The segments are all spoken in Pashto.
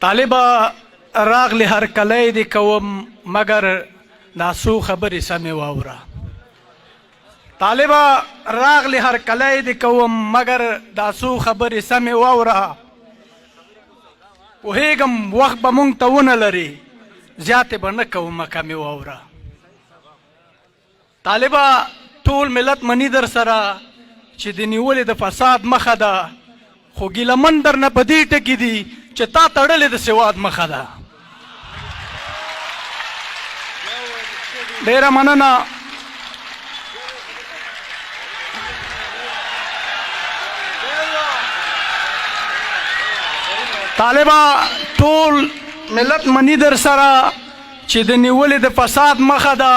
طالبه راغلی هر کلی دې کوم مګر دا څو خبرې سمې واوره. طالبه راغلی هر کلی دې کوم مګر دا څو خبرې سمې واوره. پوهېږم وخت به مونږ ته ونه لري، زیاتې به نه کومه کمې واوره. طالبه ټول ملت مني در سره چې د نیولې د فساد مخه ده، خو ګیلمن در نه په دې ټکي دي چې تا تړلې د سواد مخه ده. ډېره مننه. طالبه ټول ملت مني در سره چې د نیولې د فساد مخه ده،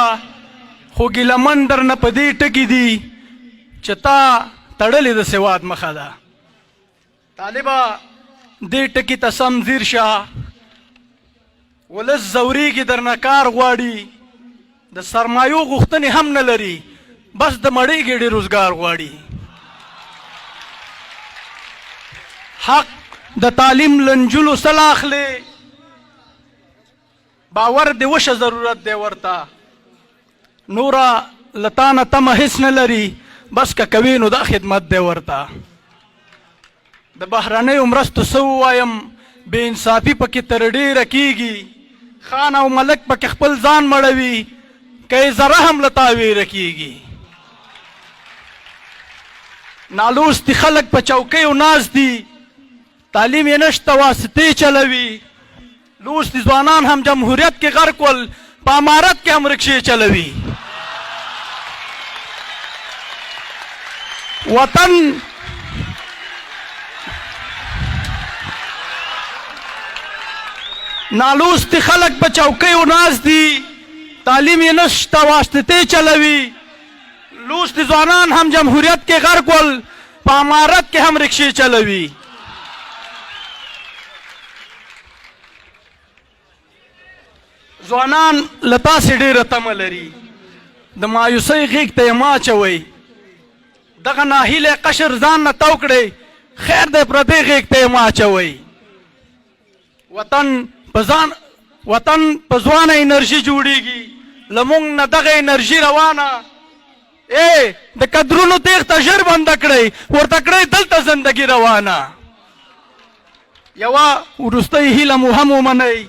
خو ګیلمن در نه په دې ټکي دي چې تا تړلې د سواد مخه ده. طالبه دې ټکي ته سم ځیر شه. ولس ځورېږي درنه کار غواړي، د سرمایو غوښتنې هم نه لري، بس د مړۍ ګېډې روزګار غواړي. حق د تعلیم لنجلو سل اخلي، باور دې وشه ضرورت دی ورته. نوره له تا نه تمه هېڅ نه لري، بس که کوي نو دا خدمت دی ورته. د بهرنیو مرستو څه ووایم، بې انصافي پکې تر ډېره کېږي. خان او ملک پکې خپل ځان مړوي، که یې ذره هم له تا ویره کېږي. نالوستي خلک په چوکیو ناست دي، تعلیم یې نشته، واسطې چلوي. لوستي ځوانان هم جمهوریت کې غرق ول، په امارت کې هم رکشې چلوي. وطن نالوستي خلک په چوکیو ناست دي، تعلیم یې نشته، واسطې چلوي. لوستي ځوانان هم جمهوریت کې غرق ول، په امارت کې هم رکشې چلوي. ځوانان له تاسې ډېره تمه لري، د مایوسۍ غېږ ته یې مه اچوئ. دغه ناهیلی قشر ځان نه تو کړئ، خیر دی پردۍ غېږ ته یې مه اچوئ. وطن په ځوانه انرژي جوړېږي، له موږ نه دغه انرژي روانه. د قدرونو تېښته ژر بنده کړئ، ورته کړئ دلته زندګي روانه. یوه وروستۍ هیله مو هم ومنئ،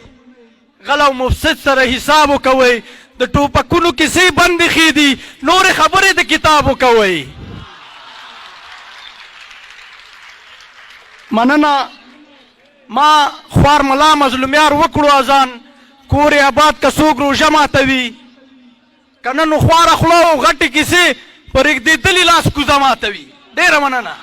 غل او مفسد سره حساب وکوئ. د ټوپکونو کیسې بندې ښې دي، نورې خبرې د کتاب وکوئ. مننه. ما خوار ملا مظلومیار وکړو اذان، کور یې آباد که څوک روژه ماتوي. که نه نو خواره خوله او غټې کیسې په رېږدېدلي لاس کوزه ماتوي. ډېره مننه.